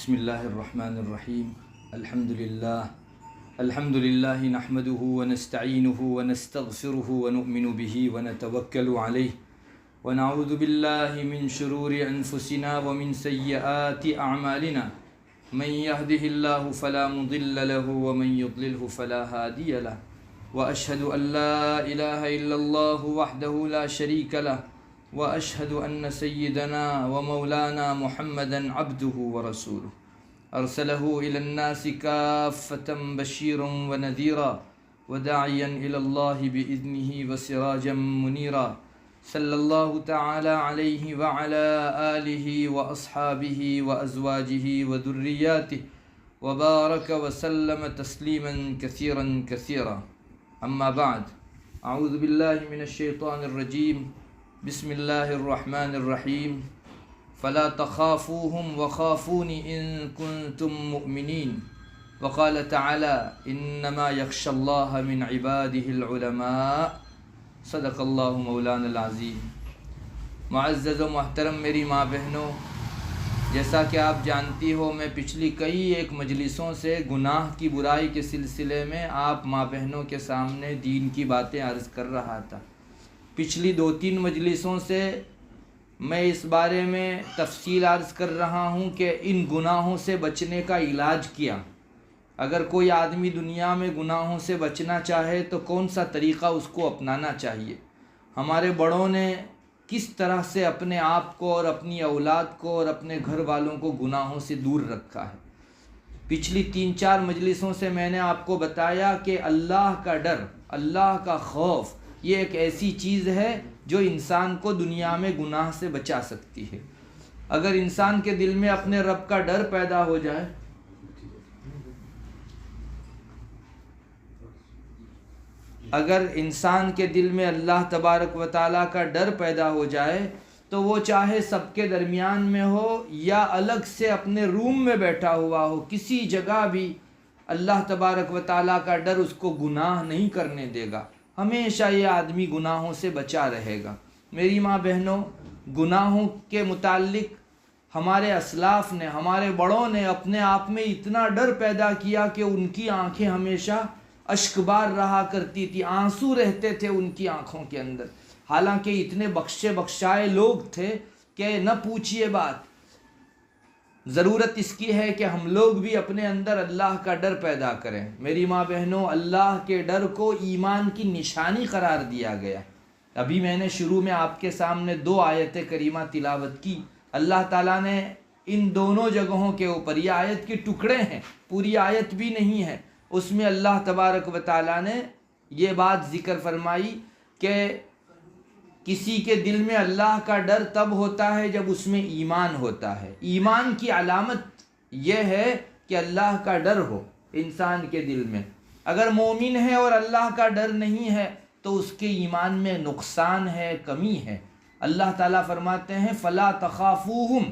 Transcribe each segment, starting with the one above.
بسم اللہ الرحمن الرحیم الحمد للہ نحمده ونستعینه ونستغفره ونؤمن به ونتوکل علیہ ونعوذ باللہ من شرور انفسنا ومن سیئات اعمالنا من يهده اللہ فلا مضل له ومن يضلله فلا هادی له واشهد ان لا الہ الا اللہ وحده لا شریک له واشهد ان سیدنا ومولانا محمدا عبده ورسوله ارسله الى الناس کافة بشیرا ونذیرا وداعیا الى اللہ باذنه وسراجا منیرا صلی اللہ تعالی علیہ وعلى آلہ واصحابہ وازواجہ وذریاتہ وبارک وسلم تسلیما کثیرا کثیرا اما بعد اعوذ باللہ من الشیطان الرجیم بسم اللہ الرحمن الرحیم فلا تخافوهم وخافون ان کنتم مؤمنین وقال تعالی انما یخشى اللہ من عباده العلماء صدق اللہ مولانا العظیم۔ معزز و محترم میری ماں بہنوں، جیسا کہ آپ جانتی ہو میں پچھلی کئی ایک مجلسوں سے گناہ کی برائی کے سلسلے میں آپ ماں بہنوں کے سامنے دین کی باتیں عرض کر رہا تھا۔ پچھلی 2-3 مجلسوں سے میں اس بارے میں تفصیل عرض کر رہا ہوں کہ ان گناہوں سے بچنے کا علاج کیا۔ اگر کوئی آدمی دنیا میں گناہوں سے بچنا چاہے تو کون سا طریقہ اس کو اپنانا چاہیے۔ ہمارے بڑوں نے کس طرح سے اپنے آپ کو اور اپنی اولاد کو اور اپنے گھر والوں کو گناہوں سے دور رکھا ہے۔ پچھلی 3-4 مجلسوں سے میں نے آپ کو بتایا کہ اللہ کا ڈر، اللہ کا خوف، یہ ایک ایسی چیز ہے جو انسان کو دنیا میں گناہ سے بچا سکتی ہے۔ اگر انسان کے دل میں اپنے رب کا ڈر پیدا ہو جائے، اگر انسان کے دل میں اللہ تبارک و تعالیٰ کا ڈر پیدا ہو جائے تو وہ چاہے سب کے درمیان میں ہو یا الگ سے اپنے روم میں بیٹھا ہوا ہو، کسی جگہ بھی اللہ تبارک و تعالیٰ کا ڈر اس کو گناہ نہیں کرنے دے گا۔ ہمیشہ یہ آدمی گناہوں سے بچا رہے گا۔ میری ماں بہنوں، گناہوں کے متعلق ہمارے اسلاف نے، ہمارے بڑوں نے اپنے آپ میں اتنا ڈر پیدا کیا کہ ان کی آنکھیں ہمیشہ اشکبار رہا کرتی تھی، آنسو رہتے تھے ان کی آنکھوں کے اندر، حالانکہ اتنے بخشے بخشائے لوگ تھے کہ نہ پوچھئے بات۔ ضرورت اس کی ہے کہ ہم لوگ بھی اپنے اندر اللہ کا ڈر پیدا کریں۔ میری ماں بہنوں، اللہ کے ڈر کو ایمان کی نشانی قرار دیا گیا۔ ابھی میں نے شروع میں آپ کے سامنے 2 آیت کریمہ تلاوت کی۔ اللہ تعالیٰ نے ان دونوں جگہوں کے اوپر، یہ آیت کے ٹکڑے ہیں، پوری آیت بھی نہیں ہے، اس میں اللہ تبارک و تعالیٰ نے یہ بات ذکر فرمائی کہ کسی کے دل میں اللہ کا ڈر تب ہوتا ہے جب اس میں ایمان ہوتا ہے۔ ایمان کی علامت یہ ہے کہ اللہ کا ڈر ہو انسان کے دل میں۔ اگر مومن ہے اور اللہ کا ڈر نہیں ہے تو اس کے ایمان میں نقصان ہے، کمی ہے۔ اللہ تعالیٰ فرماتے ہیں فَلَا تَخَافُوهُمْ،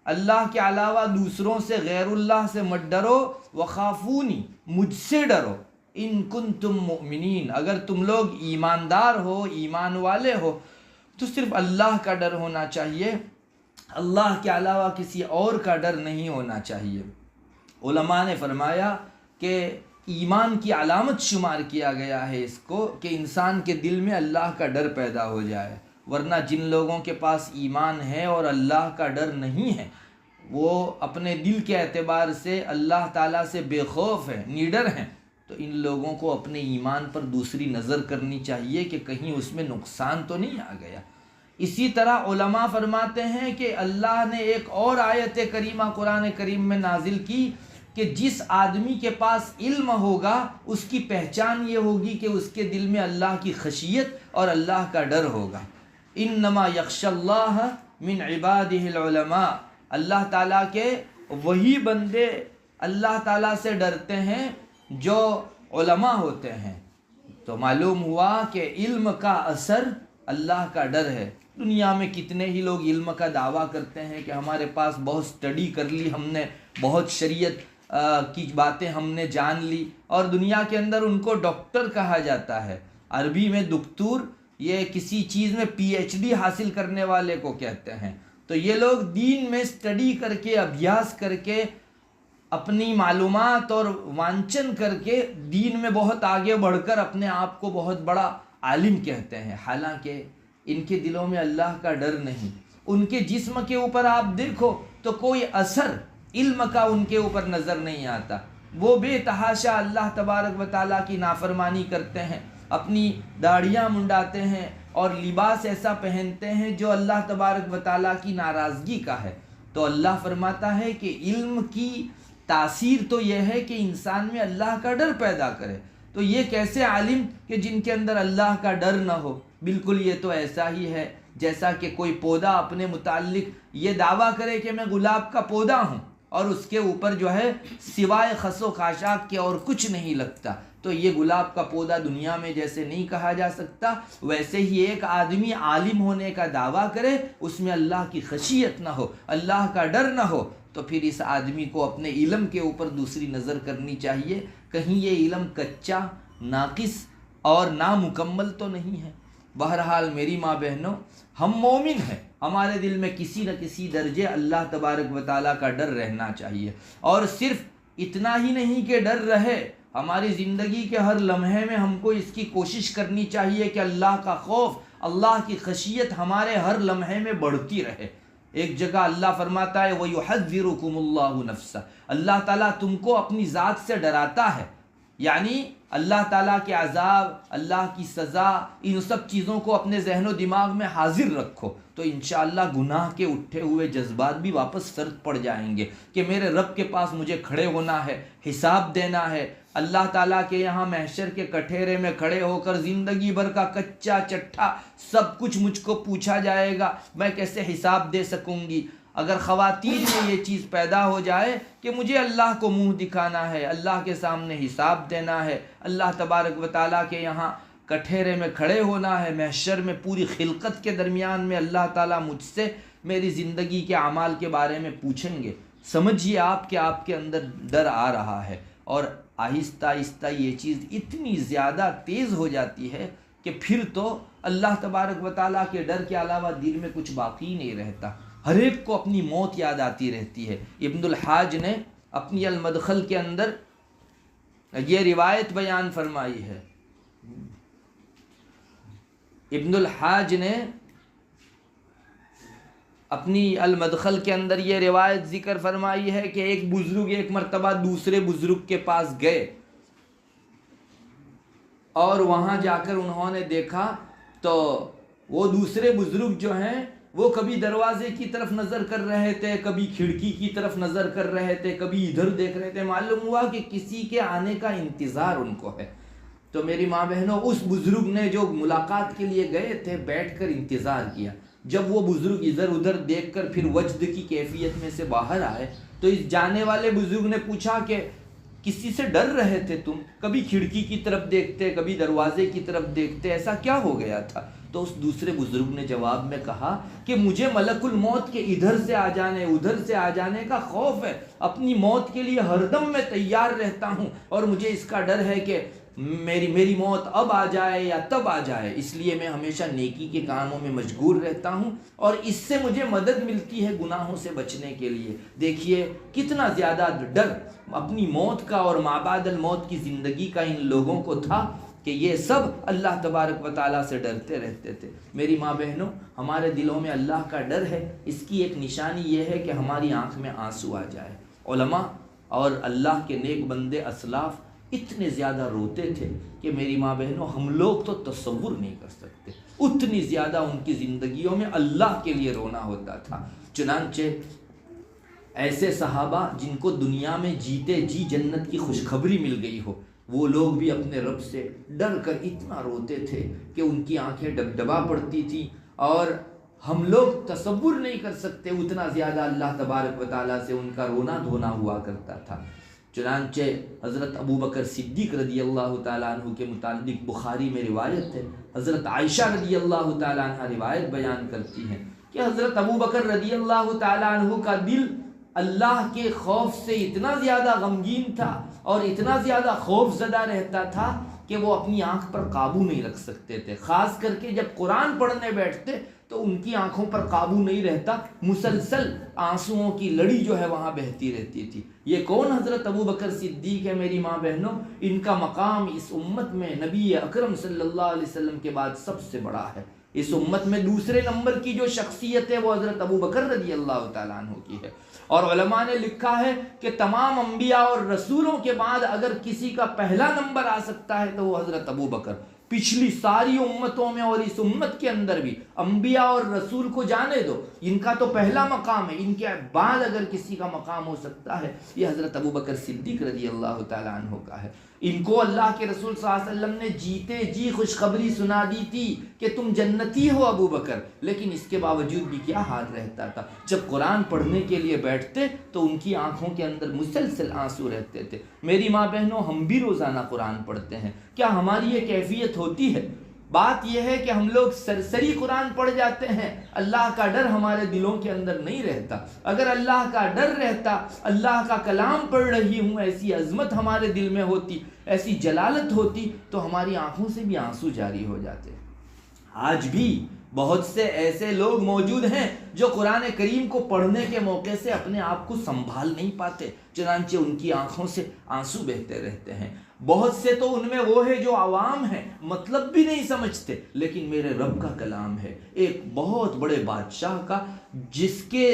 اللہ کے علاوہ دوسروں سے، غیر اللہ سے مت ڈرو، وَخَافُونِي، مجھ سے ڈرو، ان کنتم مؤمنین، اگر تم لوگ ایماندار ہو، ایمان والے ہو تو صرف اللہ کا ڈر ہونا چاہیے، اللہ کے علاوہ کسی اور کا ڈر نہیں ہونا چاہیے۔ علماء نے فرمایا کہ ایمان کی علامت شمار کیا گیا ہے اس کو کہ انسان کے دل میں اللہ کا ڈر پیدا ہو جائے، ورنہ جن لوگوں کے پاس ایمان ہے اور اللہ کا ڈر نہیں ہے وہ اپنے دل کے اعتبار سے اللہ تعالیٰ سے بے خوف ہیں، نیڈر ہیں، تو ان لوگوں کو اپنے ایمان پر دوسری نظر کرنی چاہیے کہ کہیں اس میں نقصان تو نہیں آ گیا۔ اسی طرح علماء فرماتے ہیں کہ اللہ نے ایک اور آیت کریمہ قرآن کریم میں نازل کی کہ جس آدمی کے پاس علم ہوگا اس کی پہچان یہ ہوگی کہ اس کے دل میں اللہ کی خشیت اور اللہ کا ڈر ہوگا۔ انما یخشی اللہ من عبادہ العلماء، اللہ تعالیٰ کے وہی بندے اللہ تعالیٰ سے ڈرتے ہیں جو علماء ہوتے ہیں۔ تو معلوم ہوا کہ علم کا اثر اللہ کا ڈر ہے۔ دنیا میں کتنے ہی لوگ علم کا دعویٰ کرتے ہیں کہ ہمارے پاس بہت اسٹڈی کر لی ہم نے، بہت شریعت کی باتیں ہم نے جان لی، اور دنیا کے اندر ان کو ڈاکٹر کہا جاتا ہے۔ عربی میں دکتور یہ کسی چیز میں PhD حاصل کرنے والے کو کہتے ہیں۔ تو یہ لوگ دین میں اسٹڈی کر کے، ابھیاس کر کے اپنی معلومات اور وانچن کر کے دین میں بہت آگے بڑھ کر اپنے آپ کو بہت بڑا عالم کہتے ہیں، حالانکہ ان کے دلوں میں اللہ کا ڈر نہیں۔ ان کے جسم کے اوپر آپ دیکھو تو کوئی اثر علم کا ان کے اوپر نظر نہیں آتا، وہ بے تحاشا اللہ تبارک و تعالیٰ کی نافرمانی کرتے ہیں، اپنی داڑھیاں منڈاتے ہیں اور لباس ایسا پہنتے ہیں جو اللہ تبارک و تعالیٰ کی ناراضگی کا ہے۔ تو اللہ فرماتا ہے کہ علم کی تاثیر تو یہ ہے کہ انسان میں اللہ کا ڈر پیدا کرے۔ تو یہ کیسے عالم کہ جن کے اندر اللہ کا ڈر نہ ہو؟ بالکل یہ تو ایسا ہی ہے جیسا کہ کوئی پودا اپنے متعلق یہ دعویٰ کرے کہ میں گلاب کا پودا ہوں اور اس کے اوپر جو ہے سوائے خس و خاشاک کے اور کچھ نہیں لگتا، تو یہ گلاب کا پودا دنیا میں جیسے نہیں کہا جا سکتا، ویسے ہی ایک آدمی عالم ہونے کا دعویٰ کرے، اس میں اللہ کی خشیت نہ ہو، اللہ کا ڈر نہ ہو، تو پھر اس آدمی کو اپنے علم کے اوپر دوسری نظر کرنی چاہیے، کہیں یہ علم کچا، ناقص اور نامکمل تو نہیں ہے۔ بہرحال میری ماں بہنوں، ہم مومن ہیں، ہمارے دل میں کسی نہ کسی درجے اللہ تبارک و تعالیٰ کا ڈر رہنا چاہیے، اور صرف اتنا ہی نہیں کہ ڈر رہے، ہماری زندگی کے ہر لمحے میں ہم کو اس کی کوشش کرنی چاہیے کہ اللہ کا خوف، اللہ کی خشیت ہمارے ہر لمحے میں بڑھتی رہے۔ ایک جگہ اللہ فرماتا ہے وَيُحَذِّرُكُمُ اللَّهُ نَفْسَهُ، اللہ تعالیٰ تم کو اپنی ذات سے ڈراتا ہے، یعنی اللہ تعالیٰ کے عذاب، اللہ کی سزا، ان سب چیزوں کو اپنے ذہن و دماغ میں حاضر رکھو، تو انشاءاللہ گناہ کے اٹھے ہوئے جذبات بھی واپس فرد پڑ جائیں گے کہ میرے رب کے پاس مجھے کھڑے ہونا ہے، حساب دینا ہے، اللہ تعالیٰ کے یہاں محشر کے کٹہرے میں کھڑے ہو کر زندگی بھر کا کچا چٹھا سب کچھ مجھ کو پوچھا جائے گا، میں کیسے حساب دے سکوں گی؟ اگر خواتین میں یہ چیز پیدا ہو جائے کہ مجھے اللہ کو منہ دکھانا ہے، اللہ کے سامنے حساب دینا ہے، اللہ تبارک و تعالیٰ کے یہاں کٹہرے میں کھڑے ہونا ہے، محشر میں پوری خلقت کے درمیان میں اللہ تعالیٰ مجھ سے میری زندگی کے اعمال کے بارے میں پوچھیں گے، سمجھیے آپ کہ آپ کے اندر ڈر آ رہا ہے، اور آہستہ آہستہ یہ چیز اتنی زیادہ تیز ہو جاتی ہے کہ پھر تو اللہ تبارک و تعالیٰ کے ڈر کے علاوہ دل میں کچھ باقی نہیں رہتا، ہر ایک کو اپنی موت یاد آتی رہتی ہے۔ ابن الحاج نے اپنی المدخل کے اندر یہ روایت بیان فرمائی ہے، ابن الحاج نے اپنی المدخل کے اندر یہ روایت ذکر فرمائی ہے کہ ایک بزرگ ایک مرتبہ دوسرے بزرگ کے پاس گئے، اور وہاں جا کر انہوں نے دیکھا تو وہ دوسرے بزرگ جو ہیں وہ کبھی دروازے کی طرف نظر کر رہے تھے، کبھی کھڑکی کی طرف نظر کر رہے تھے، کبھی ادھر دیکھ رہے تھے، معلوم ہوا کہ کسی کے آنے کا انتظار ان کو ہے۔ تو میری ماں بہنوں، اس بزرگ نے جو ملاقات کے لیے گئے تھے بیٹھ کر انتظار کیا، جب وہ بزرگ ادھر ادھر دیکھ کر پھر وجد کی کیفیت میں سے باہر آئے تو اس جانے والے بزرگ نے پوچھا کہ کسی سے ڈر رہے تھے تم؟ کبھی کھڑکی کی طرف دیکھتے، کبھی دروازے کی طرف دیکھتے، ایسا کیا ہو گیا تھا؟ تو اس دوسرے بزرگ نے جواب میں کہا کہ مجھے ملک الموت کے ادھر سے آ جانے ادھر سے آ جانے کا خوف ہے، اپنی موت کے لیے ہر دم میں تیار رہتا ہوں، اور مجھے اس کا ڈر ہے کہ میری موت اب آ جائے یا تب آ جائے، اس لیے میں ہمیشہ نیکی کے کاموں میں مشغول رہتا ہوں، اور اس سے مجھے مدد ملتی ہے گناہوں سے بچنے کے لیے۔ دیکھیے کتنا زیادہ ڈر اپنی موت کا اور ما بعد الموت کی زندگی کا ان لوگوں کو تھا کہ یہ سب اللہ تبارک و تعالیٰ سے ڈرتے رہتے تھے۔ میری ماں بہنوں، ہمارے دلوں میں اللہ کا ڈر ہے، اس کی ایک نشانی یہ ہے کہ ہماری آنکھ میں آنسو آ جائے۔ علماء اور اللہ کے نیک بندے اسلاف اتنے زیادہ روتے تھے کہ میری ماں بہنوں ہم لوگ تو تصور نہیں کر سکتے، اتنی زیادہ ان کی زندگیوں میں اللہ کے لیے رونا ہوتا تھا۔ چنانچہ ایسے صحابہ جن کو دنیا میں جیتے جی جنت کی خوشخبری مل گئی ہو، وہ لوگ بھی اپنے رب سے ڈر کر اتنا روتے تھے کہ ان کی آنکھیں ڈبڈبا پڑتی تھیں، اور ہم لوگ تصور نہیں کر سکتے اتنا زیادہ اللہ تبارک و تعالیٰ سے ان کا رونا دھونا ہوا کرتا تھا۔ چنانچہ حضرت ابوبکر صدیق رضی اللہ تعالیٰ عنہ کے متعلق بخاری میں روایت ہے، حضرت عائشہ رضی اللہ تعالیٰ عنہ روایت بیان کرتی ہیں کہ حضرت ابوبکر رضی اللہ تعالیٰ عنہ کا دل اللہ کے خوف سے اتنا زیادہ غمگین تھا اور اتنا زیادہ خوف زدہ رہتا تھا کہ وہ اپنی آنکھ پر قابو نہیں رکھ سکتے تھے، خاص کر کے جب قرآن پڑھنے بیٹھتے تو ان کی آنکھوں پر قابو نہیں رہتا، مسلسل آنسوؤں کی لڑی جو ہے وہاں بہتی رہتی تھی۔ یہ کون حضرت ابو بکر صدیق ہے میری ماں بہنوں، ان کا مقام اس امت میں نبی اکرم صلی اللہ علیہ وسلم کے بعد سب سے بڑا ہے۔ اس امت میں دوسرے نمبر کی جو شخصیت ہے وہ حضرت ابو بکر رضی اللہ تعالیٰ عنہ کی ہے۔ اور علماء نے لکھا ہے کہ تمام انبیاء اور رسولوں کے بعد اگر کسی کا پہلا نمبر آ سکتا ہے تو وہ حضرت ابو بکر۔ پچھلی ساری امتوں میں اور اس امت کے اندر بھی انبیاء اور رسول کو جانے دو، ان کا تو پہلا مقام ہے، ان کے بعد اگر کسی کا مقام ہو سکتا ہے یہ حضرت ابو بکر صدیق رضی اللہ تعالیٰ عنہ کا ہے۔ ان کو اللہ کے رسول صلی اللہ علیہ وسلم نے جیتے جی خوشخبری سنا دی تھی کہ تم جنتی ہو ابو بکر، لیکن اس کے باوجود بھی کیا حال رہتا تھا، جب قرآن پڑھنے کے لیے بیٹھتے تو ان کی آنکھوں کے اندر مسلسل آنسو رہتے تھے۔ میری ماں بہنوں، ہم بھی روزانہ قرآن پڑھتے ہیں، کیا ہماری یہ کیفیت ہوتی ہے؟ بات یہ ہے کہ ہم لوگ سرسری قرآن پڑھ جاتے ہیں، اللہ کا ڈر ہمارے دلوں کے اندر نہیں رہتا۔ اگر اللہ کا ڈر رہتا، اللہ کا کلام پڑھ رہی ہوں، ایسی عظمت ہمارے دل میں ہوتی، ایسی جلالت ہوتی، تو ہماری آنکھوں سے بھی آنسو جاری ہو جاتے۔ آج بھی بہت سے ایسے لوگ موجود ہیں جو قرآن کریم کو پڑھنے کے موقع سے اپنے آپ کو سنبھال نہیں پاتے، چنانچہ ان کی آنکھوں سے آنسو بہتے رہتے ہیں۔ بہت سے تو ان میں وہ ہے جو عوام ہیں، مطلب بھی نہیں سمجھتے، لیکن میرے رب کا کلام ہے، ایک بہت بڑے بادشاہ کا، جس کے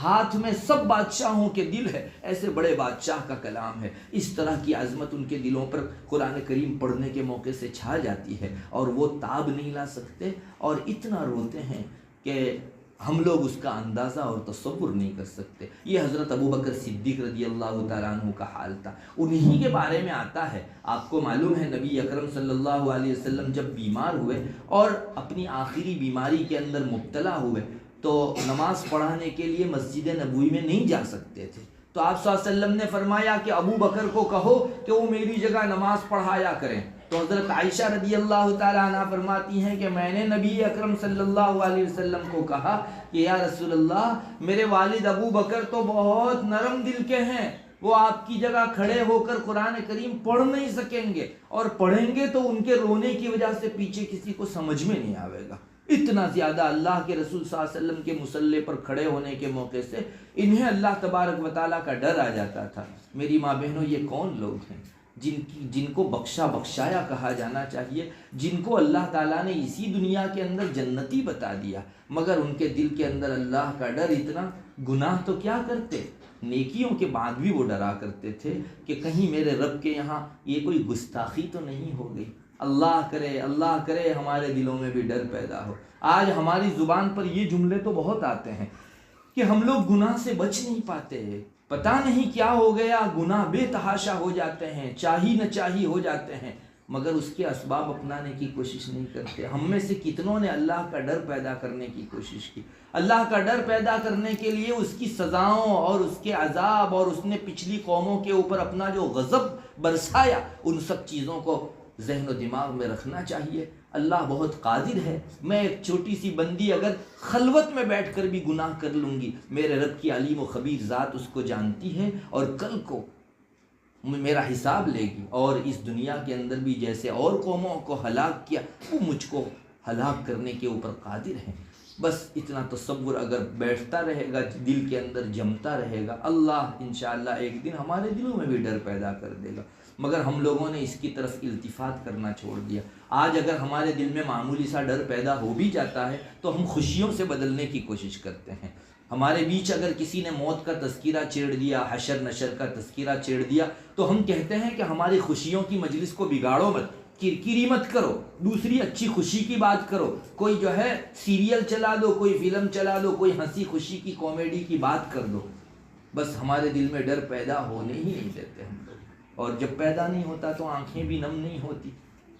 ہاتھ میں سب بادشاہوں کے دل ہے، ایسے بڑے بادشاہ کا کلام ہے۔ اس طرح کی عظمت ان کے دلوں پر قرآن کریم پڑھنے کے موقع سے چھا جاتی ہے، اور وہ تاب نہیں لا سکتے اور اتنا روتے ہیں کہ ہم لوگ اس کا اندازہ اور تصور نہیں کر سکتے۔ یہ حضرت ابو بکر صدیق رضی اللہ تعالیٰ عنہ کا حال تھا۔ انہی کے بارے میں آتا ہے، آپ کو معلوم ہے نبی اکرم صلی اللہ علیہ وسلم جب بیمار ہوئے اور اپنی آخری بیماری کے اندر مبتلا ہوئے تو نماز پڑھانے کے لیے مسجد نبوی میں نہیں جا سکتے تھے، تو آپ صلی اللہ علیہ وسلم نے فرمایا کہ ابو بکر کو کہو کہ وہ میری جگہ نماز پڑھایا کریں۔ تو حضرت عائشہ رضی اللہ تعالیٰ عنہ فرماتی ہیں کہ میں نے نبی اکرم صلی اللہ علیہ وسلم کو کہا کہ یا رسول اللہ، میرے والد ابو بکر تو بہت نرم دل کے ہیں، وہ آپ کی جگہ کھڑے ہو کر قرآن کریم پڑھ نہیں سکیں گے، اور پڑھیں گے تو ان کے رونے کی وجہ سے پیچھے کسی کو سمجھ میں نہیں آئے گا۔ اتنا زیادہ اللہ کے رسول صلی اللہ علیہ وسلم کے مصلی پر کھڑے ہونے کے موقع سے انہیں اللہ تبارک و تعالیٰ کا ڈر آ جاتا تھا۔ میری ماں بہنوں، یہ کون لوگ ہیں جن کو بخشا بخشایا کہا جانا چاہیے، جن کو اللہ تعالیٰ نے اسی دنیا کے اندر جنتی بتا دیا، مگر ان کے دل کے اندر اللہ کا ڈر اتنا، گناہ تو کیا کرتے، نیکیوں کے بعد بھی وہ ڈرا کرتے تھے کہ کہیں میرے رب کے یہاں یہ کوئی گستاخی تو نہیں ہو گئی۔ اللہ کرے ہمارے دلوں میں بھی ڈر پیدا ہو۔ آج ہماری زبان پر یہ جملے تو بہت آتے ہیں کہ ہم لوگ گناہ سے بچ نہیں پاتے، پتہ نہیں کیا ہو گیا، گناہ بے تحاشا ہو جاتے ہیں، چاہی نہ چاہی ہو جاتے ہیں، مگر اس کے اسباب اپنانے کی کوشش نہیں کرتے۔ ہم میں سے کتنوں نے اللہ کا ڈر پیدا کرنے کی کوشش کی؟ اللہ کا ڈر پیدا کرنے کے لیے اس کی سزاؤں اور اس کے عذاب اور اس نے پچھلی قوموں کے اوپر اپنا جو غضب برسایا، ان سب چیزوں کو ذہن و دماغ میں رکھنا چاہیے۔ اللہ بہت قادر ہے، میں ایک چھوٹی سی بندی اگر خلوت میں بیٹھ کر بھی گناہ کر لوں گی، میرے رب کی علیم و خبیر ذات اس کو جانتی ہے اور کل کو میرا حساب لے گی، اور اس دنیا کے اندر بھی جیسے اور قوموں کو ہلاک کیا، وہ مجھ کو ہلاک کرنے کے اوپر قادر ہیں۔ بس اتنا تصور اگر بیٹھتا رہے گا، دل کے اندر جمتا رہے گا، اللہ انشاءاللہ ایک دن ہمارے دلوں میں بھی ڈر پیدا کر دے گا، مگر ہم لوگوں نے اس کی طرف التفات کرنا چھوڑ دیا۔ آج اگر ہمارے دل میں معمولی سا ڈر پیدا ہو بھی جاتا ہے تو ہم خوشیوں سے بدلنے کی کوشش کرتے ہیں۔ ہمارے بیچ اگر کسی نے موت کا تذکرہ چھیڑ دیا، حشر نشر کا تذکرہ چھیڑ دیا، تو ہم کہتے ہیں کہ ہماری خوشیوں کی مجلس کو بگاڑو مت، کرکری مت کرو، دوسری اچھی خوشی کی بات کرو، کوئی جو ہے سیریل چلا دو، کوئی فلم چلا دو، کوئی ہنسی خوشی کی کامیڈی کی بات کر دو۔ بس ہمارے دل میں ڈر پیدا ہونے ہی نہیں دیتے ہم لوگ، اور جب پیدا نہیں ہوتا تو آنکھیں بھی نم نہیں ہوتی،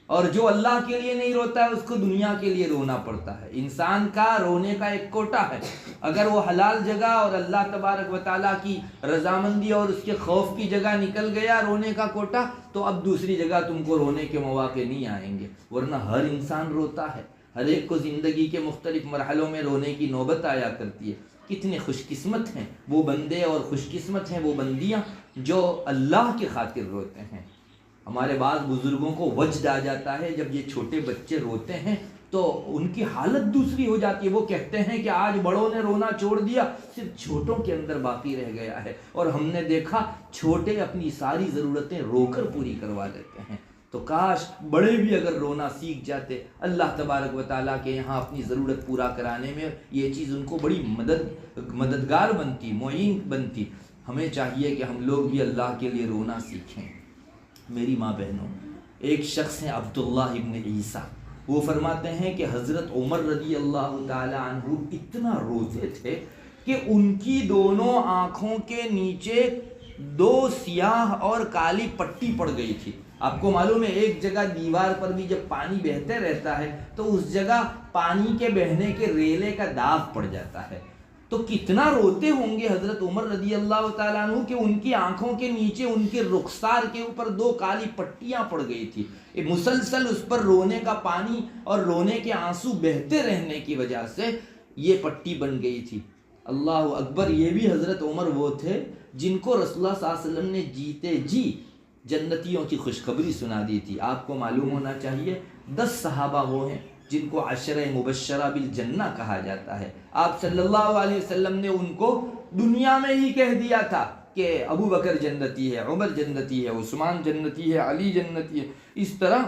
اور جو اللہ کے لیے نہیں روتا ہے اس کو دنیا کے لیے رونا پڑتا ہے۔ انسان کا رونے کا ایک کوٹا ہے، اگر وہ حلال جگہ اور اللہ تبارک و تعالیٰ کی رضامندی اور اس کے خوف کی جگہ نکل گیا رونے کا کوٹا، تو اب دوسری جگہ تم کو رونے کے مواقع نہیں آئیں گے، ورنہ ہر انسان روتا ہے، ہر ایک کو زندگی کے مختلف مرحلوں میں رونے کی نوبت آیا کرتی ہے۔ کتنے خوش قسمت ہیں وہ بندے اور خوش قسمت ہیں وہ بندیاں جو اللہ کی خاطر روتے ہیں۔ ہمارے بعض بزرگوں کو وجد آ جاتا ہے جب یہ چھوٹے بچے روتے ہیں تو ان کی حالت دوسری ہو جاتی ہے. وہ کہتے ہیں کہ آج بڑوں نے رونا چھوڑ دیا, صرف چھوٹوں کے اندر باقی رہ گیا ہے. اور ہم نے دیکھا چھوٹے اپنی ساری ضرورتیں رو کر پوری کروا لیتے ہیں. تو کاش بڑے بھی اگر رونا سیکھ جاتے, اللہ تبارک و تعالیٰ کے یہاں اپنی ضرورت پورا کرانے میں یہ چیز ان کو بڑی مددگار بنتی, معین بنتی. ہمیں چاہیے کہ ہم لوگ بھی اللہ کے لیے رونا سیکھیں. میری ماں بہنوں, ایک شخص ہیں عبداللہ ابن عیسیٰ, وہ فرماتے ہیں کہ حضرت عمر رضی اللہ تعالی عنہ اتنا روتے تھے کہ ان کی دونوں آنکھوں کے نیچے 2 سیاہ اور کالی پٹی پڑ گئی تھی. آپ کو معلوم ہے ایک جگہ دیوار پر بھی جب پانی بہتے رہتا ہے تو اس جگہ پانی کے بہنے کے ریلے کا داغ پڑ جاتا ہے. تو کتنا روتے ہوں گے حضرت عمر رضی اللہ تعالیٰ عنہ کہ ان کی آنکھوں کے نیچے ان کے رخسار کے اوپر 2 کالی پٹیاں پڑ گئی تھی. مسلسل اس پر رونے کا پانی اور رونے کے آنسو بہتے رہنے کی وجہ سے یہ پٹی بن گئی تھی. اللہ اکبر. یہ بھی حضرت عمر وہ تھے جن کو رسول اللہ صلی اللہ علیہ وسلم نے جیتے جی جنتیوں کی خوشخبری سنا دی تھی. آپ کو معلوم ہونا چاہیے 10 صحابہ وہ ہیں جن کو عشرہ مبشرہ بالجنہ کہا جاتا ہے. آپ صلی اللہ علیہ وسلم نے ان کو دنیا میں ہی کہہ دیا تھا کہ ابو بکر جنتی ہے, عمر جنتی ہے, عثمان جنتی ہے, علی جنتی ہے. اس طرح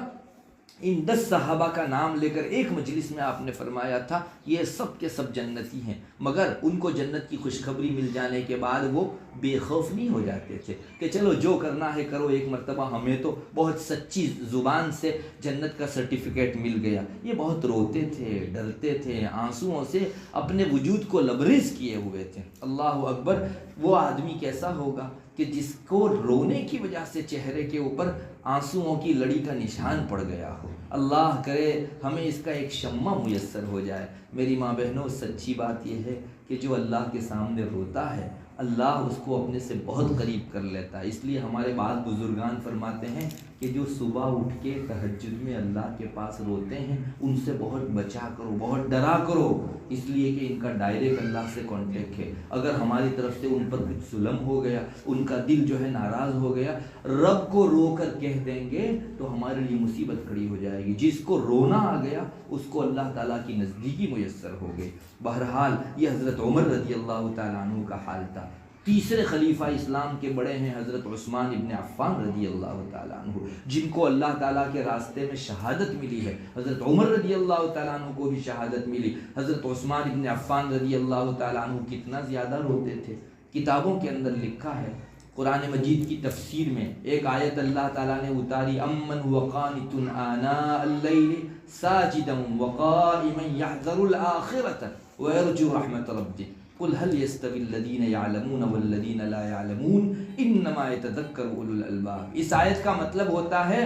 ان 10 صحابہ کا نام لے کر ایک مجلس میں آپ نے فرمایا تھا یہ سب کے سب جنتی ہیں, مگر ان کو جنت کی خوشخبری مل جانے کے بعد وہ بے خوف نہیں ہو جاتے تھے کہ چلو جو کرنا ہے کرو, ایک مرتبہ ہمیں تو بہت سچی زبان سے جنت کا سرٹیفکیٹ مل گیا. یہ بہت روتے تھے, ڈرتے تھے, آنسوؤں سے اپنے وجود کو لبریز کیے ہوئے تھے. اللہ اکبر. وہ آدمی کیسا ہوگا کہ جس کو رونے کی وجہ سے چہرے کے اوپر آنسوؤں کی لڑی کا نشان پڑ گیا ہو. اللہ کرے ہمیں اس کا ایک شمع میسر ہو جائے. میری ماں بہنوں, سچی بات یہ ہے کہ جو اللہ کے سامنے روتا ہے اللہ اس کو اپنے سے بہت قریب کر لیتا ہے. اس لیے ہمارے بعض بزرگان فرماتے ہیں کہ جو صبح اٹھ کے تہجد میں اللہ کے پاس روتے ہیں ان سے بہت بچا کرو, بہت ڈرا کرو, اس لیے کہ ان کا ڈائریکٹ اللہ سے کانٹیکٹ ہے. اگر ہماری طرف سے ان پر کچھ ظلم ہو گیا, ان کا دل جو ہے ناراض ہو گیا, رب کو رو کر کہہ دیں گے تو ہمارے لیے مصیبت کھڑی ہو جائے گی. جس کو رونا آ گیا اس کو اللہ تعالیٰ کی نزدیکی میسر ہو گئی. بہرحال یہ حضرت عمر رضی اللہ تعالیٰ عنہ کا حال تھا. تیسرے خلیفہ اسلام کے بڑے ہیں حضرت عثمان ابن عفان رضی اللہ تعالیٰ عنہ, جن کو اللہ تعالیٰ کے راستے میں شہادت ملی ہے. حضرت عمر رضی اللہ تعالیٰ عنہ کو بھی شہادت ملی. حضرت عثمان ابن عفان رضی اللہ تعالیٰ عنہ کتنا زیادہ روتے تھے. کتابوں کے اندر لکھا ہے, قرآن مجید کی تفسیر میں ایک آیت اللہ تعالیٰ نے اتاری, امن هو قانت آناء اللیل ساجدا وقائما یحذر الآخرة ويرجو رحمت ربه قل هل يستوي الذين يعلمون والذين لا يعلمون انما يتذكر اولو الالباب. اس آیت کا مطلب ہوتا ہے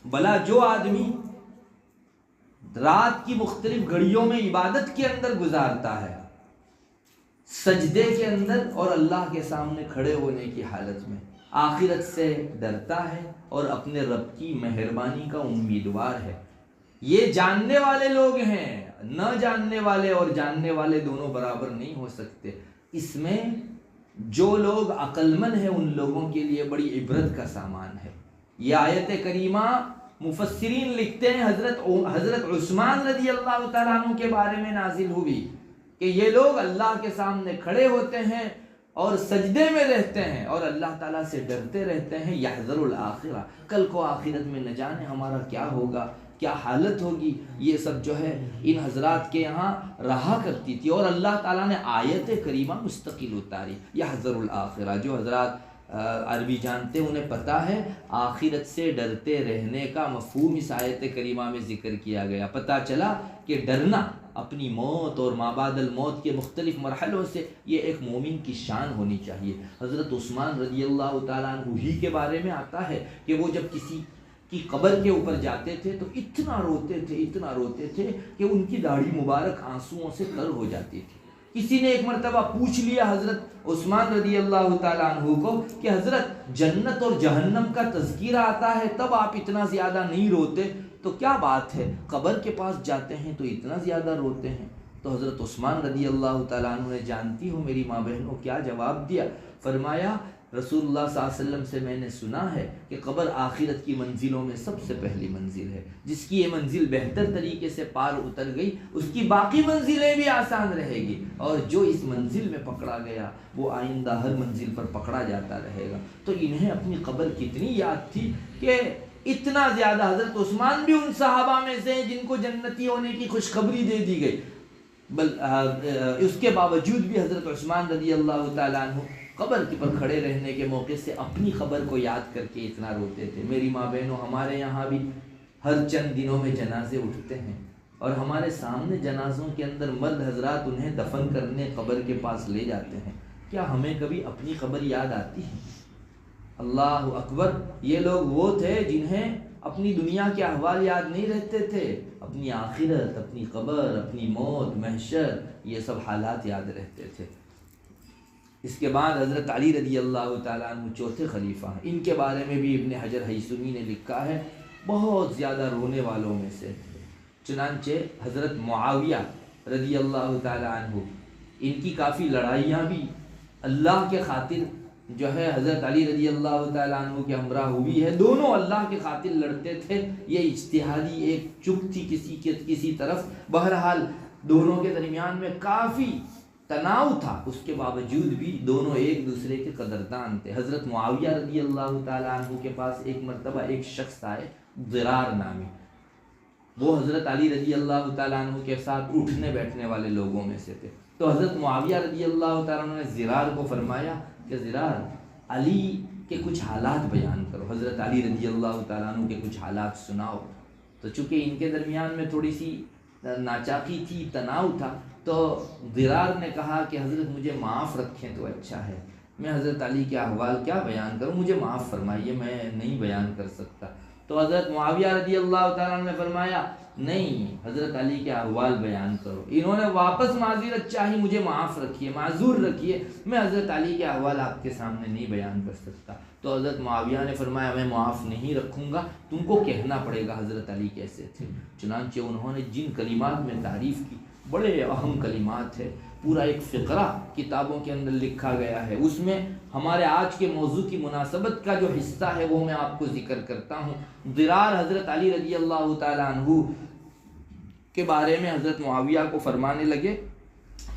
بھلا جو آدمی رات کی مختلف گھڑیوں میں عبادت کے اندر گزارتا ہے, سجدے کے اندر اور اللہ کے سامنے کھڑے ہونے کی حالت میں, آخرت سے ڈرتا ہے اور اپنے رب کی مہربانی کا امیدوار ہے. یہ جاننے والے لوگ ہیں, نہ جاننے والے اور جاننے والے دونوں برابر نہیں ہو سکتے. اس میں جو لوگ عقل مند ہیں ان لوگوں کے لیے بڑی عبرت کا سامان ہے. یہ آیت کریمہ مفسرین لکھتے ہیں حضرت عثمان رضی اللہ تعالیٰ عنہ کے بارے میں نازل ہوئی کہ یہ لوگ اللہ کے سامنے کھڑے ہوتے ہیں اور سجدے میں رہتے ہیں اور اللہ تعالیٰ سے ڈرتے رہتے ہیں. یحذر الآخرہ, کل کو آخرت میں نہ جانے ہمارا کیا ہوگا, کیا حالت ہوگی. یہ سب جو ہے ان حضرات کے یہاں رہا کرتی تھی اور اللہ تعالیٰ نے آیت کریمہ مستقل اتاری. یحذر الآخرہ, جو حضرات عربی جانتے ہیں انہیں پتہ ہے آخرت سے ڈرتے رہنے کا مفہوم اس آیت کریمہ میں ذکر کیا گیا. پتہ چلا کہ ڈرنا اپنی موت اور ما بعد الموت کے مختلف مرحلوں سے یہ ایک مومن کی شان ہونی چاہیے. حضرت عثمان رضی اللہ تعالیٰ عنہ ہی کے بارے میں آتا ہے کہ وہ جب کسی کی قبر کے اوپر جاتے تھے تو اتنا روتے تھے کہ ان کی داڑھی مبارک آنسوؤں سے تر ہو جاتی تھی. کسی نے ایک مرتبہ پوچھ لیا حضرت عثمان رضی اللہ تعالیٰ عنہ کو کہ حضرت جنت اور جہنم کا تذکرہ آتا ہے تب آپ اتنا زیادہ نہیں روتے, تو کیا بات ہے قبر کے پاس جاتے ہیں تو اتنا زیادہ روتے ہیں؟ تو حضرت عثمان رضی اللہ تعالیٰ عنہ نے, جانتی ہو میری ماں بہنوں, کیا جواب دیا؟ فرمایا رسول اللہ صلی اللہ علیہ وسلم سے میں نے سنا ہے کہ قبر آخرت کی منزلوں میں سب سے پہلی منزل ہے، جس کی یہ منزل بہتر طریقے سے پار اتر گئی اس کی باقی منزلیں بھی آسان رہے گی، اور جو اس منزل میں پکڑا گیا وہ آئندہ ہر منزل پر پکڑا جاتا رہے گا۔ تو انہیں اپنی قبر کتنی یاد تھی کہ اتنا زیادہ، حضرت عثمان بھی ان صحابہ میں سے ہیں جن کو جنتی ہونے کی خوشخبری دے دی گئی، اس کے باوجود بھی حضرت عثمان رضی اللہ تعالیٰ عنہ قبر کے پر کھڑے رہنے کے موقع سے اپنی قبر کو یاد کر کے اتنا روتے تھے۔ میری ماں بہنوں، ہمارے یہاں بھی ہر چند دنوں میں جنازے اٹھتے ہیں، اور ہمارے سامنے جنازوں کے اندر مرد حضرات انہیں دفن کرنے قبر کے پاس لے جاتے ہیں۔ کیا ہمیں کبھی اپنی قبر یاد آتی ہے؟ اللہ اکبر! یہ لوگ وہ تھے جنہیں اپنی دنیا کے احوال یاد نہیں رہتے تھے، اپنی آخرت، اپنی قبر، اپنی موت، محشر، یہ سب حالات یاد رہتے تھے۔ اس کے بعد حضرت علی رضی اللہ تعالیٰ عنہ چوتھے خلیفہ ہیں۔ ان کے بارے میں بھی ابن حجر ہیثمی نے لکھا ہے بہت زیادہ رونے والوں میں سے تھے۔ چنانچہ حضرت معاویہ رضی اللہ تعالیٰ عنہ، ان کی کافی لڑائیاں بھی اللہ کے خاطر جو ہے حضرت علی رضی اللہ تعالیٰ عنہ کے ہمراہ ہوئی ہے۔ دونوں اللہ کے خاطر لڑتے تھے، یہ اجتہادی ایک چپ تھی کسی طرف۔ بہرحال دونوں کے درمیان میں کافی تناؤ تھا، اس کے باوجود بھی دونوں ایک دوسرے کے قدردان تھے۔ حضرت معاویہ رضی اللہ تعالیٰ عنہ کے پاس ایک مرتبہ ایک شخص آئے ضرار نامی، وہ حضرت علی رضی اللہ تعالیٰ عنہ کے ساتھ اٹھنے بیٹھنے والے لوگوں میں سے تھے۔ تو حضرت معاویہ رضی اللہ تعالیٰ عنہ نے ضرار کو فرمایا کہ ضرار، علی کے کچھ حالات بیان کرو، حضرت علی رضی اللہ تعالیٰ عنہ کے کچھ حالات سناؤ۔ تو چونکہ ان کے درمیان میں تھوڑی سی ناچاقی تھی، تناؤ تھا، تو ضرار نے کہا کہ حضرت مجھے معاف رکھیں تو اچھا ہے، میں حضرت علی کے احوال کیا بیان کروں، مجھے معاف فرمائیے، میں نہیں بیان کر سکتا۔ تو حضرت معاویہ رضی اللہ تعالیٰ عنہ نے فرمایا نہیں، حضرت علی کے احوال بیان کرو۔ انہوں نے واپس معذرت چاہی، مجھے معاف رکھیے، معذور رکھیے، میں حضرت علی کے احوال آپ کے سامنے نہیں بیان کر سکتا۔ تو حضرت معاویہ نے فرمایا میں معاف نہیں رکھوں گا، تم کو کہنا پڑے گا حضرت علی کیسے تھے۔ چنانچہ انہوں نے جن کلمات میں تعریف کی، بڑے اہم کلمات ہے، پورا ایک فقرہ کتابوں کے اندر لکھا گیا ہے، اس میں ہمارے آج کے موضوع کی مناسبت کا جو حصہ ہے وہ میں آپ کو ذکر کرتا ہوں۔ ضرار حضرت علی رضی اللہ تعالیٰ عنہ کے بارے میں حضرت معاویہ کو فرمانے لگے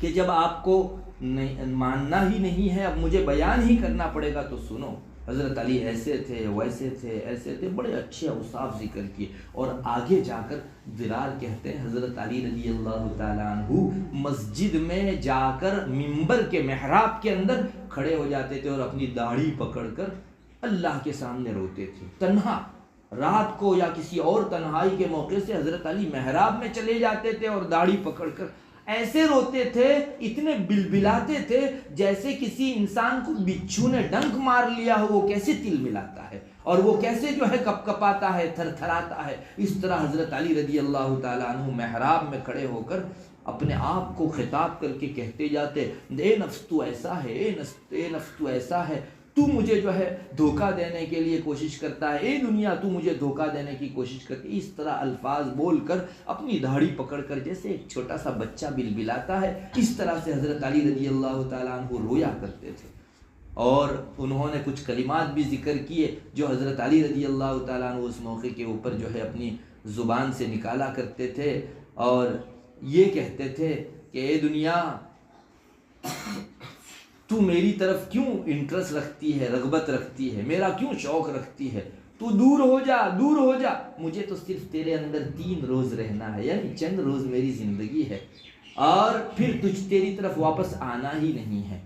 کہ جب آپ کو ماننا ہی نہیں ہے، اب مجھے بیان ہی کرنا پڑے گا تو سنو، حضرت علی ایسے تھے، ویسے تھے، ایسے تھے، بڑے اچھے اوصاف ذکر کیے۔ اور آگے جا کر ضرار کہتے ہیں حضرت علی رضی اللہ تعالیٰ عنہ مسجد میں جا کر منبر کے محراب کے اندر کھڑے ہو جاتے تھے اور اپنی داڑھی پکڑ کر اللہ کے سامنے روتے تھے۔ تنہا رات کو یا کسی اور تنہائی کے موقع سے حضرت علی محراب میں چلے جاتے تھے اور داڑھی پکڑ کر ایسے روتے تھے، اتنے بلبلاتے تھے جیسے کسی انسان کو بچھو نے ڈنک مار لیا ہو، وہ کیسے تل ملاتا ہے اور وہ کیسے جو ہے کپ کپاتا ہے، تھر تھراتا ہے، اس طرح حضرت علی رضی اللہ تعالیٰ عنہ محراب میں کھڑے ہو کر اپنے آپ کو خطاب کر کے کہتے جاتے، اے نفس تو ایسا ہے، اے نفس تو ایسا ہے، تو مجھے جو ہے دھوکہ دینے کے لیے کوشش کرتا ہے، اے دنیا تو مجھے دھوکہ دینے کی کوشش کرتی۔ اس طرح الفاظ بول کر اپنی داڑھی پکڑ کر جیسے ایک چھوٹا سا بچہ بلبلاتا ہے، اس طرح سے حضرت علی رضی اللہ تعالیٰ عنہ رویا کرتے تھے۔ اور انہوں نے کچھ کلمات بھی ذکر کیے جو حضرت علی رضی اللہ تعالیٰ عنہ اس موقع کے اوپر جو ہے اپنی زبان سے نکالا کرتے تھے، اور یہ کہتے تھے کہ اے دنیا تو میری طرف کیوں انٹرسٹ رکھتی ہے، رغبت رکھتی ہے، میرا کیوں شوق رکھتی ہے، تو دور ہو جا، دور ہو جا، مجھے تو صرف تیرے اندر 3 روز رہنا ہے، یعنی چند روز میری زندگی ہے، اور پھر تیری طرف واپس آنا ہی نہیں ہے،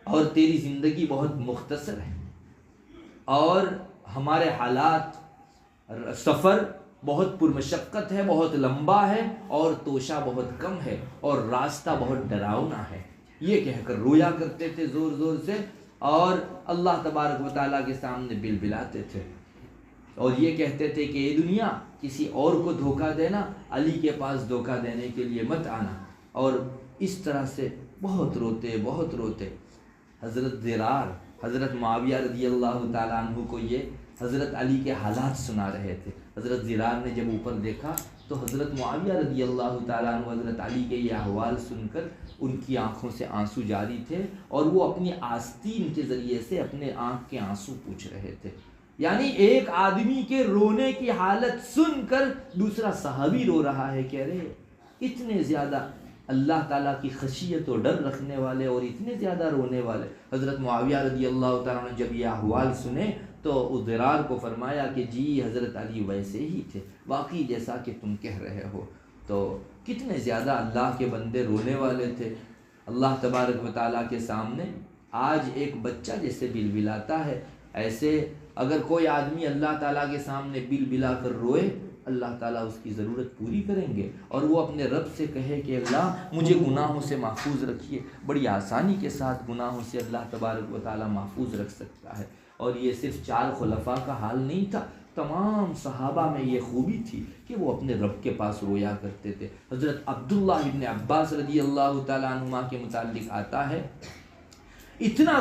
اور تیری زندگی بہت مختصر ہے، اور ہمارے حالات، سفر بہت پرمشقت ہے، بہت لمبا ہے، اور توشہ بہت کم ہے، اور راستہ بہت ڈراؤنا ہے۔ یہ کہہ کر رویا کرتے تھے زور زور سے، اور اللہ تبارک و تعالیٰ کے سامنے بلبلاتے تھے، اور یہ کہتے تھے کہ اے دنیا کسی اور کو دھوکہ دینا، علی کے پاس دھوکہ دینے کے لیے مت آنا۔ اور اس طرح سے بہت روتے بہت روتے۔ حضرت ضرار، حضرت معاویہ رضی اللہ تعالیٰ عنہ کو یہ حضرت علی کے حالات سنا رہے تھے۔ حضرت زرار نے جب اوپر دیکھا تو حضرت معاویہ رضی اللہ تعالیٰ عنہ حضرت علی کے یہ احوال سن کر ان کی آنکھوں سے آنسو جاری تھے، اور وہ اپنی آستین کے ذریعے سے اپنے آنکھ کے آنسو پوچھ رہے تھے۔ یعنی ایک آدمی کے رونے کی حالت سن کر دوسرا صحابی رو رہا ہے کہ ارے اتنے زیادہ اللہ تعالیٰ کی خشیت و ڈر رکھنے والے اور اتنے زیادہ رونے والے۔ حضرت معاویہ رضی اللہ تعالیٰ نے جب یہ احوال سنے تو ضرار کو فرمایا کہ جی حضرت علی ویسے ہی تھے، واقعی جیسا کہ تم کہہ رہے ہو۔ تو کتنے زیادہ اللہ کے بندے رونے والے تھے اللہ تبارک و تعالیٰ کے سامنے۔ آج ایک بچہ جیسے بلبلاتا ہے، ایسے اگر کوئی آدمی اللہ تعالیٰ کے سامنے بل بلا کر روئے، اللہ تعالیٰ اس کی ضرورت پوری کریں گے، اور وہ اپنے رب سے کہے کہ اللہ مجھے گناہوں سے محفوظ رکھیے، بڑی آسانی کے ساتھ گناہوں سے اللہ تبارک و تعالیٰ محفوظ رکھ سکتا ہے۔ اور یہ صرف 4 خلفاء کا حال نہیں تھا، تمام صحابہ میں یہ خوبی تھی کہ وہ اپنے رب کے پاس رویا کرتے تھے۔ حضرت عبداللہ ابن عباس رضی اللہ تعالیٰ عنہما کے متعلق آتا ہے، اتنا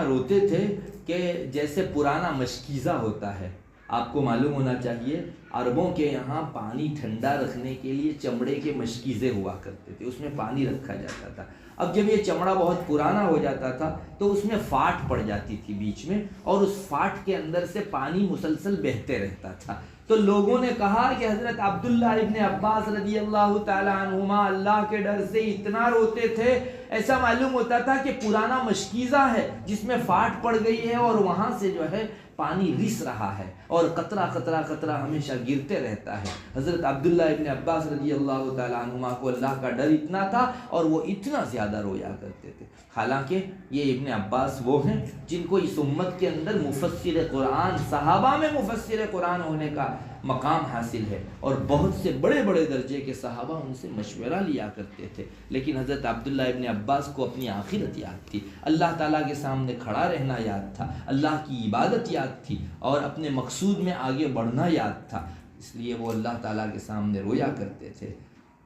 روتے تھے کہ جیسے پرانا مشکیزہ ہوتا ہے۔ آپ کو معلوم ہونا چاہیے عربوں کے یہاں پانی ٹھنڈا رکھنے کے لیے چمڑے کے مشکیزے ہوا کرتے تھے، اس میں پانی رکھا جاتا تھا۔ اب جب یہ چمڑا بہت پرانا ہو جاتا تھا تو اس میں فاٹ پڑ جاتی تھی بیچ میں، اور اس فاٹ کے اندر سے پانی مسلسل بہتے رہتا تھا۔ تو لوگوں نے کہا کہ حضرت عبداللہ ابن عباس رضی اللہ تعالیٰ عنہما اللہ کے ڈر سے اتنا روتے تھے، ایسا معلوم ہوتا تھا کہ پرانا مشکیزہ ہے جس میں فاٹ پڑ گئی ہے اور وہاں سے جو ہے پانی رس رہا ہے اور قطرہ قطرہ قطرہ ہمیشہ گرتے رہتا ہے۔ حضرت عبداللہ ابن عباس رضی اللہ تعالیٰ عنہما کو اللہ کا ڈر اتنا تھا اور وہ اتنا زیادہ رویا کرتے تھے۔ حالانکہ یہ ابن عباس وہ ہیں جن کو اس امت کے اندر مفسر قرآن، صحابہ میں مفسر قرآن ہونے کا مقام حاصل ہے، اور بہت سے بڑے بڑے درجے کے صحابہ ان سے مشورہ لیا کرتے تھے۔ لیکن حضرت عبداللہ ابن عباس کو اپنی آخرت یاد تھی، اللہ تعالیٰ کے سامنے کھڑا رہنا یاد تھا، اللہ کی عبادت یاد تھی، اور اپنے مقصود میں آگے بڑھنا یاد تھا، اس لیے وہ اللہ تعالیٰ کے سامنے رویا کرتے تھے۔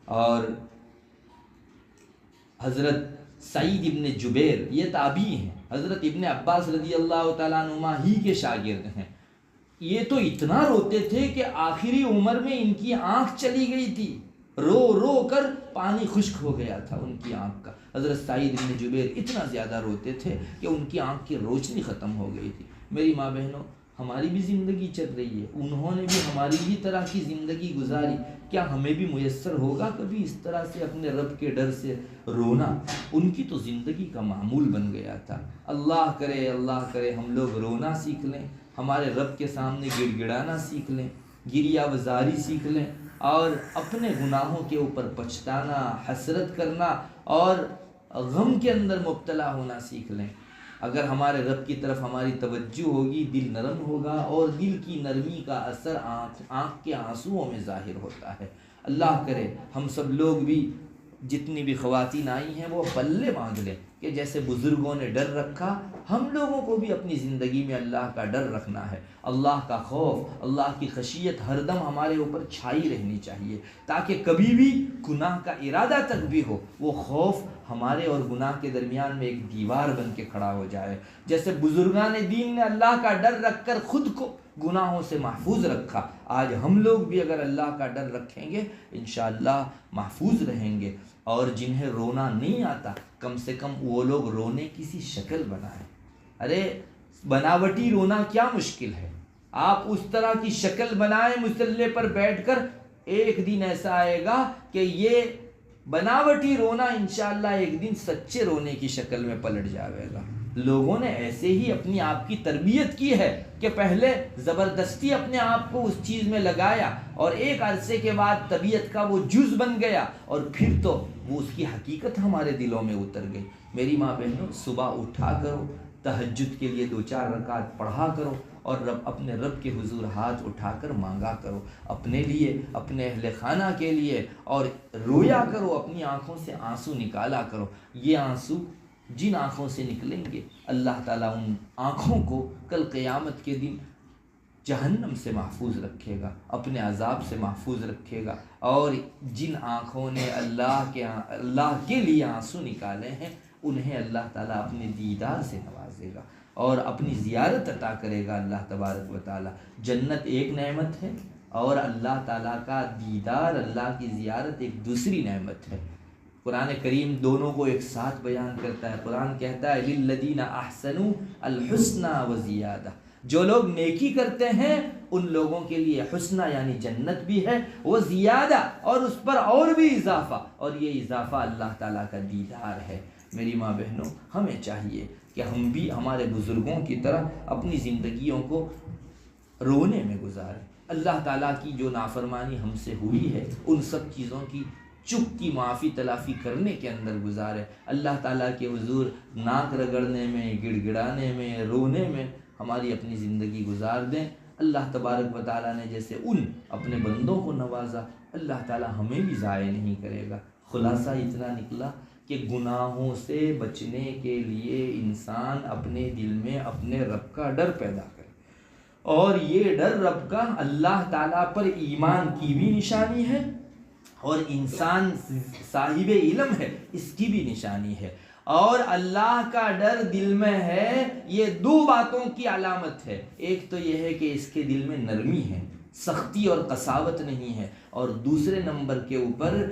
اور حضرت سعید ابن جبیر یہ تابعی ہیں، حضرت ابن عباس رضی اللہ تعالیٰ عنہما ہی کے شاگرد ہیں۔ یہ تو اتنا روتے تھے کہ آخری عمر میں ان کی آنکھ چلی گئی تھی، رو رو کر پانی خشک ہو گیا تھا ان کی آنکھ کا۔ حضرت سعید ابن جبیر اتنا زیادہ روتے تھے کہ ان کی آنکھ کی روشنی ختم ہو گئی تھی۔ میری ماں بہنوں، ہماری بھی زندگی چل رہی ہے، انہوں نے بھی ہماری ہی طرح کی زندگی گزاری، کیا ہمیں بھی میسر ہوگا کبھی اس طرح سے اپنے رب کے ڈر سے رونا؟ ان کی تو زندگی کا معمول بن گیا تھا۔ اللہ کرے ہم لوگ رونا سیکھ لیں، ہمارے رب کے سامنے گڑ گڑانا سیکھ لیں، گریہ وزاری سیکھ لیں، اور اپنے گناہوں کے اوپر پچھتانا، حسرت کرنا اور غم کے اندر مبتلا ہونا سیکھ لیں۔ اگر ہمارے رب کی طرف ہماری توجہ ہوگی، دل نرم ہوگا، اور دل کی نرمی کا اثر آنکھ کے آنسوؤں میں ظاہر ہوتا ہے۔ اللہ کرے ہم سب لوگ بھی، جتنی بھی خواتین آئی ہیں، وہ پلے باندھ لیں کہ جیسے بزرگوں نے ڈر رکھا، ہم لوگوں کو بھی اپنی زندگی میں اللہ کا ڈر رکھنا ہے۔ اللہ کا خوف، اللہ کی خشیت ہر دم ہمارے اوپر چھائی رہنی چاہیے، تاکہ کبھی بھی گناہ کا ارادہ تک بھی ہو، وہ خوف ہمارے اور گناہ کے درمیان میں ایک دیوار بن کے کھڑا ہو جائے۔ جیسے بزرگان دین نے اللہ کا ڈر رکھ کر خود کو گناہوں سے محفوظ رکھا، آج ہم لوگ بھی اگر اللہ کا ڈر رکھیں گے انشاءاللہ محفوظ رہیں گے۔ اور جنہیں رونا نہیں آتا، کم سے کم وہ لوگ رونے کی سی شکل بنائیں۔ ارے بناوٹی رونا کیا مشکل ہے، آپ اس طرح کی شکل بنائیں مصلی پر بیٹھ کر، ایک دن ایسا آئے گا کہ یہ بناوٹی رونا انشاءاللہ ایک دن سچے رونے کی شکل میں پلٹ جائے گا۔ لوگوں نے ایسے ہی اپنی آپ کی تربیت کی ہے کہ پہلے زبردستی اپنے آپ کو اس چیز میں لگایا، اور ایک عرصے کے بعد طبیعت کا وہ جز بن گیا، اور پھر تو وہ اس کی حقیقت ہمارے دلوں میں اتر گئی۔ میری ماں بہنوں، صبح اٹھا کرو، تہجد کے لیے 2-4 رکعت پڑھا کرو، اور اپنے رب کے حضور ہاتھ اٹھا کر مانگا کرو، اپنے لیے، اپنے اہل خانہ کے لیے، اور رویا کرو، اپنی آنکھوں سے آنسو نکالا کرو۔ یہ آنسو جن آنکھوں سے نکلیں گے، اللہ تعالیٰ ان آنکھوں کو کل قیامت کے دن جہنم سے محفوظ رکھے گا، اپنے عذاب سے محفوظ رکھے گا۔ اور جن آنکھوں نے اللہ کے لیے آنسو نکالے ہیں، انہیں اللہ تعالیٰ اپنے دیدار سے نوازے گا اور اپنی زیارت عطا کرے گا اللہ تبارک و تعالیٰ۔ جنت ایک نعمت ہے اور اللہ تعالیٰ کا دیدار، اللہ کی زیارت ایک دوسری نعمت ہے۔ قرآن کریم دونوں کو ایک ساتھ بیان کرتا ہے۔ قرآن کہتا ہے للذین احسنوا الحسنی وزیادہ، جو لوگ نیکی کرتے ہیں ان لوگوں کے لیے حسنہ یعنی جنت بھی ہے، وہ زیادہ اور اس پر اور بھی اضافہ، اور یہ اضافہ اللہ تعالیٰ کا دیدار ہے۔ میری ماں بہنوں، ہمیں چاہیے کہ ہم بھی ہمارے بزرگوں کی طرح اپنی زندگیوں کو رونے میں گزاریں۔ اللہ تعالیٰ کی جو نافرمانی ہم سے ہوئی ہے ان سب چیزوں کی چپ کی معافی تلافی کرنے کے اندر گزارے، اللہ تعالیٰ کے حضور ناک رگڑنے میں، گڑ گڑانے میں، رونے میں ہماری اپنی زندگی گزار دیں۔ اللہ تبارک و تعالیٰ نے جیسے ان اپنے بندوں کو نوازا، اللہ تعالیٰ ہمیں بھی ضائع نہیں کرے گا۔ خلاصہ اتنا نکلا کہ گناہوں سے بچنے کے لیے انسان اپنے دل میں اپنے رب کا ڈر پیدا کرے، اور یہ ڈر رب کا اللہ تعالیٰ پر ایمان کی بھی نشانی ہے، اور انسان صاحب علم ہے اس کی بھی نشانی ہے۔ اور اللہ کا ڈر دل میں ہے، یہ دو باتوں کی علامت ہے۔ ایک تو یہ ہے کہ اس کے دل میں نرمی ہے، سختی اور قساوت نہیں ہے، اور دوسرے نمبر کے اوپر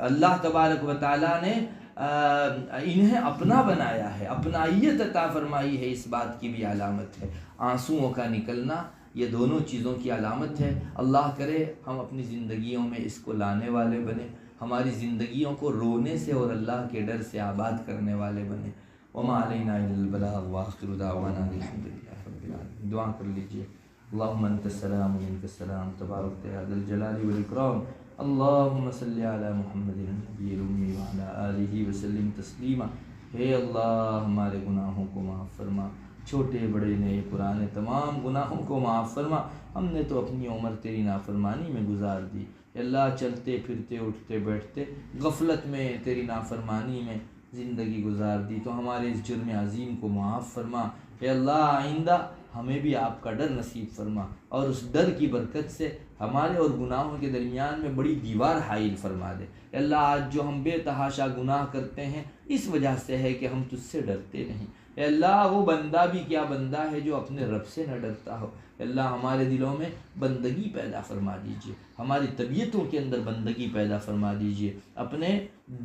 اللہ تبارک و تعالیٰ نے انہیں اپنا بنایا ہے، اپنائیت عطا فرمائی ہے، اس بات کی بھی علامت ہے۔ آنسوؤں کا نکلنا یہ دونوں چیزوں کی علامت ہے۔ اللہ کرے ہم اپنی زندگیوں میں اس کو لانے والے بنے، ہماری زندگیوں کو رونے سے اور اللہ کے ڈر سے آباد کرنے والے بنے۔ وما علینا الا البلاغ وآخر دعوانا الحمد للہ رب العالمین۔ دعا کر لیجئے۔ اللہم انت السلام ومنک السلام تبارک یا ذا الجلال والاکرام۔ اللہم صلی علی محمد النبی الامی وعلی آلہ وسلم تسلیما۔ ہے اللہ ہمارے گناہوں کو معاف فرما، چھوٹے بڑے نئے پرانے تمام گناہوں کو معاف فرما۔ ہم نے تو اپنی عمر تیری نافرمانی میں گزار دی، اے اللہ چلتے پھرتے اٹھتے بیٹھتے غفلت میں تیری نافرمانی میں زندگی گزار دی، تو ہمارے اس جرم عظیم کو معاف فرما۔ اے اللہ آئندہ ہمیں بھی آپ کا ڈر نصیب فرما، اور اس ڈر کی برکت سے ہمارے اور گناہوں کے درمیان میں بڑی دیوار حائل فرما دے۔ اے اللہ آج جو ہم بے تحاشا گناہ کرتے ہیں اس وجہ سے ہے کہ ہم تجھ سے ڈرتے نہیں۔ اے اللہ وہ بندہ بھی کیا بندہ ہے جو اپنے رب سے نہ ڈرتا ہو۔ اے اللہ ہمارے دلوں میں بندگی پیدا فرما دیجئے، ہماری طبیعتوں کے اندر بندگی پیدا فرما دیجئے، اپنے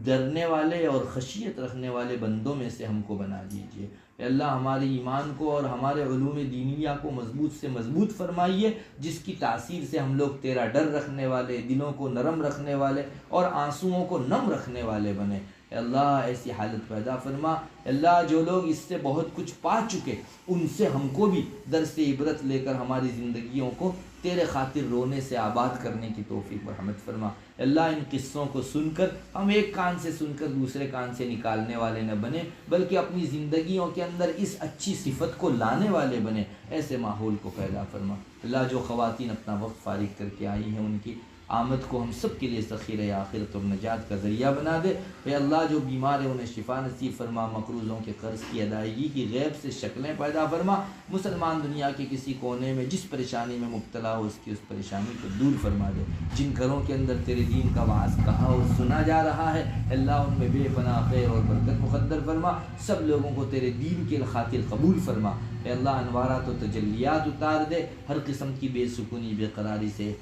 ڈرنے والے اور خشیت رکھنے والے بندوں میں سے ہم کو بنا دیجئے۔ اے اللہ ہمارے ایمان کو اور ہمارے علوم دینیہ کو مضبوط سے مضبوط فرمائیے، جس کی تاثیر سے ہم لوگ تیرا ڈر رکھنے والے، دلوں کو نرم رکھنے والے اور آنسوؤں کو نم رکھنے والے بنے۔ اے اللہ ایسی حالت پیدا فرما۔ اے اللہ جو لوگ اس سے بہت کچھ پا چکے ان سے ہم کو بھی درس عبرت لے کر ہماری زندگیوں کو تیرے خاطر رونے سے آباد کرنے کی توفیق رحمت فرما۔ اے اللہ ان قصوں کو سن کر ہم ایک کان سے سن کر دوسرے کان سے نکالنے والے نہ بنے، بلکہ اپنی زندگیوں کے اندر اس اچھی صفت کو لانے والے بنے۔ ایسے ماحول کو پیدا فرما۔ اللہ جو خواتین اپنا وقت فارغ کر کے آئی ہیں ان کی آمد کو ہم سب کے لیے ذخیرہ آخرت اور نجات کا ذریعہ بنا دے۔ اے اللہ جو بیمار ہیں انہیں شفا نصیب فرما، مقروضوں کے قرض کی ادائیگی کی غیب سے شکلیں پیدا فرما۔ مسلمان دنیا کے کسی کونے میں جس پریشانی میں مبتلا ہو اس پریشانی کو دور فرما دے۔ جن گھروں کے اندر تیرے دین کا وعظ کہا اور سنا جا رہا ہے اللہ ان میں بے پناہ خیر اور برکت مقدر فرما، سب لوگوں کو تیرے دین کے خاطر قبول فرما۔ اے اللہ انوارات و تجلیات اتار دے، ہر قسم کی بے سکونی بے قراری سے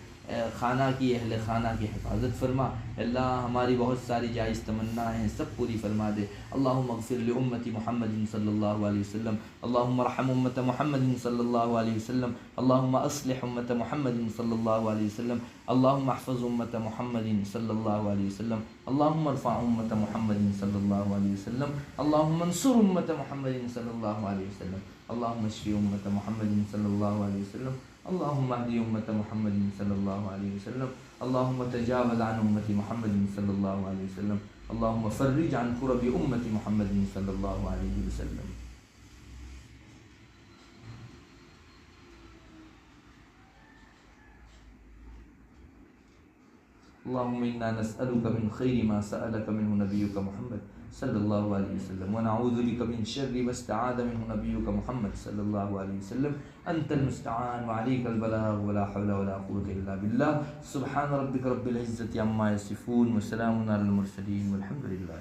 خانہ کی اہل خانہ کی حفاظت فرما۔ اللہ ہماری بہت ساری جائز تمنا ہیں سب پوری فرما دے۔ اللہم اغفر لامت محمد صلی اللہ علیہ وسلم، اللہم ارحم امت محمد صلی اللہ علیہ وسلم، اللہم اصلح امت محمد صلی اللہ علیہ وسلم، اللہم احفظ امت محمد صلی اللہ علیہ وسلم، اللہم ارفع امت محمد صلی اللہ علیہ وسلم، اللہم انصر امت محمد صلی اللہ علیہ وسلم، اللہم اشفی امت محمد صلی اللہ علیہ وسلم، اللہم اہدی امت محمد صلی اللہ علیہ وسلم، اللہم تجاوز عن امت محمد صلی اللہ علیہ وسلم، اللہم فرج عن کرب امت محمد صلی اللہ علیہ وسلم۔ اللہم انا نسألک من خیر ما سألک منہ نبیک محمد صلی اللہ علیہ وسلم، ونعوذ بک من شر ما استعاذ منہ نبیک محمد صلی اللہ علیہ وسلم، انت المستعان وعلیک البلاغ ولا حول ولا قوة الا باللہ۔ سبحان ربک رب العزة عما یصفون وسلام علی المرسلین والحمد للہ۔